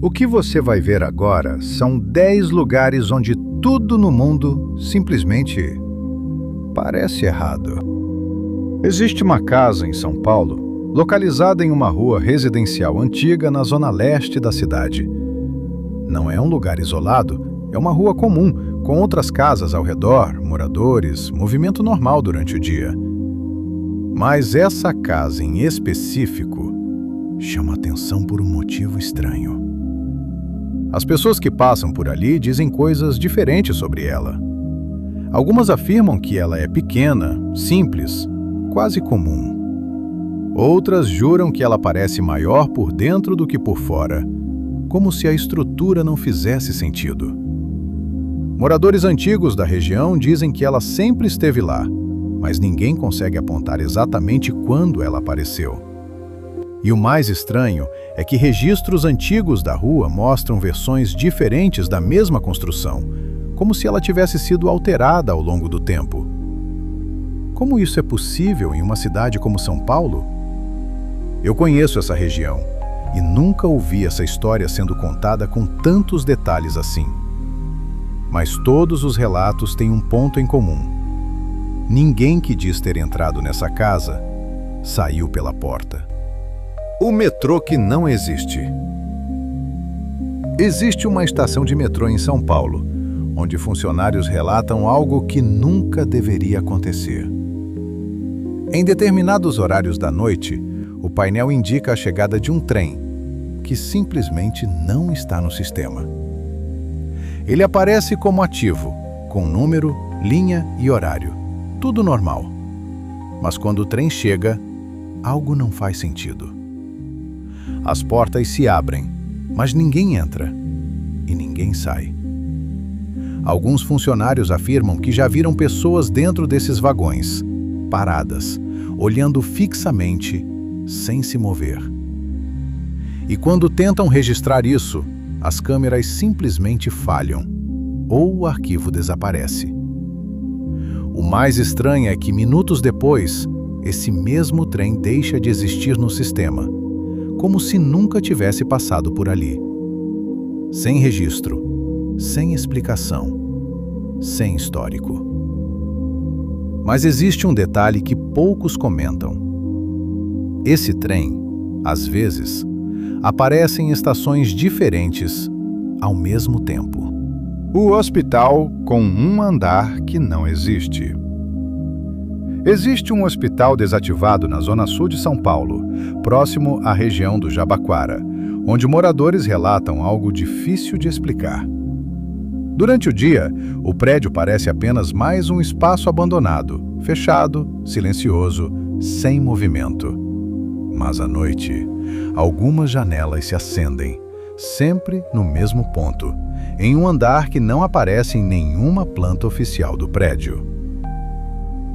O que você vai ver agora são 10 lugares onde tudo no mundo simplesmente parece errado. Existe uma casa em São Paulo, localizada em uma rua residencial antiga na zona leste da cidade. Não é um lugar isolado, é uma rua comum, com outras casas ao redor, moradores, movimento normal durante o dia. Mas essa casa em específico chama atenção por um motivo estranho. As pessoas que passam por ali dizem coisas diferentes sobre ela. Algumas afirmam que ela é pequena, simples, quase comum. Outras juram que ela parece maior por dentro do que por fora, como se a estrutura não fizesse sentido. Moradores antigos da região dizem que ela sempre esteve lá, mas ninguém consegue apontar exatamente quando ela apareceu. E o mais estranho é que registros antigos da rua mostram versões diferentes da mesma construção, como se ela tivesse sido alterada ao longo do tempo. Como isso é possível em uma cidade como São Paulo? Eu conheço essa região e nunca ouvi essa história sendo contada com tantos detalhes assim. Mas todos os relatos têm um ponto em comum. Ninguém que diz ter entrado nessa casa saiu pela porta. O metrô que não existe. Existe uma estação de metrô em São Paulo, onde funcionários relatam algo que nunca deveria acontecer. Em determinados horários da noite, o painel indica a chegada de um trem, que simplesmente não está no sistema. Ele aparece como ativo, com número, linha e horário. Tudo normal. Mas quando o trem chega, algo não faz sentido. As portas se abrem, mas ninguém entra e ninguém sai. Alguns funcionários afirmam que já viram pessoas dentro desses vagões, paradas, olhando fixamente, sem se mover. E quando tentam registrar isso, as câmeras simplesmente falham, ou o arquivo desaparece. O mais estranho é que, minutos depois, esse mesmo trem deixa de existir no sistema, como se nunca tivesse passado por ali. Sem registro, sem explicação, sem histórico. Mas existe um detalhe que poucos comentam. Esse trem, às vezes, aparece em estações diferentes ao mesmo tempo. O hospital com um andar que não existe. Existe um hospital desativado na zona sul de São Paulo, próximo à região do Jabaquara, onde moradores relatam algo difícil de explicar. Durante o dia, o prédio parece apenas mais um espaço abandonado, fechado, silencioso, sem movimento. Mas à noite, algumas janelas se acendem, sempre no mesmo ponto, em um andar que não aparece em nenhuma planta oficial do prédio.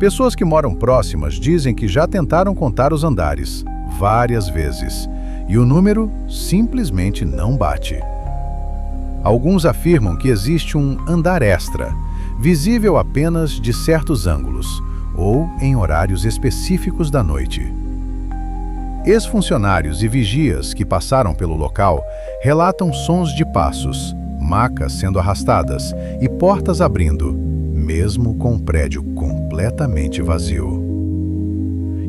Pessoas que moram próximas dizem que já tentaram contar os andares várias vezes e o número simplesmente não bate. Alguns afirmam que existe um andar extra, visível apenas de certos ângulos ou em horários específicos da noite. Ex-funcionários e vigias que passaram pelo local relatam sons de passos, macas sendo arrastadas e portas abrindo, mesmo com o prédio completamente vazio.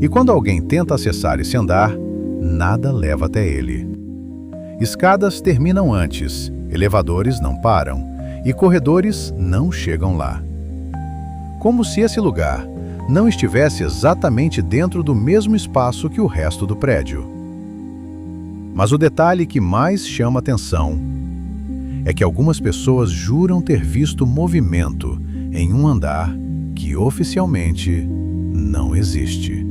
E quando alguém tenta acessar esse andar, nada leva até ele. Escadas terminam antes, elevadores não param e corredores não chegam lá. Como se esse lugar não estivesse exatamente dentro do mesmo espaço que o resto do prédio. Mas o detalhe que mais chama atenção é que algumas pessoas juram ter visto movimento em um andar que oficialmente não existe.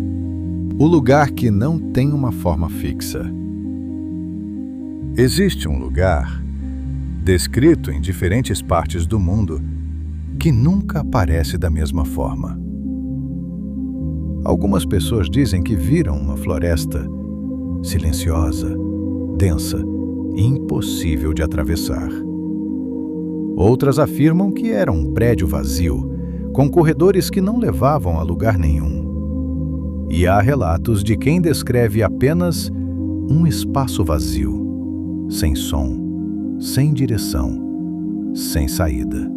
O lugar que não tem uma forma fixa. Existe um lugar, descrito em diferentes partes do mundo, que nunca aparece da mesma forma. Algumas pessoas dizem que viram uma floresta silenciosa, densa e impossível de atravessar. Outras afirmam que era um prédio vazio, com corredores que não levavam a lugar nenhum. E há relatos de quem descreve apenas um espaço vazio, sem som, sem direção, sem saída.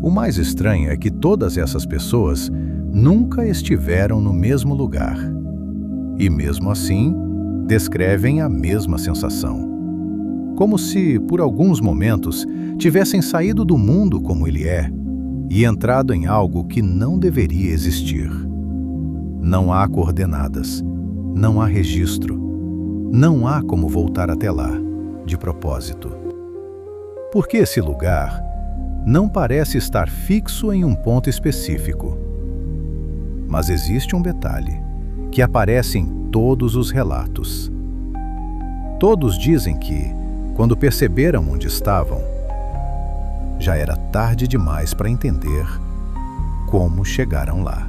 O mais estranho é que todas essas pessoas nunca estiveram no mesmo lugar. E mesmo assim, descrevem a mesma sensação. Como se, por alguns momentos, tivessem saído do mundo como ele é e entrado em algo que não deveria existir. Não há coordenadas, não há registro, não há como voltar até lá, de propósito. Porque esse lugar não parece estar fixo em um ponto específico. Mas existe um detalhe que aparece em todos os relatos. Todos dizem que, quando perceberam onde estavam, já era tarde demais para entender como chegaram lá.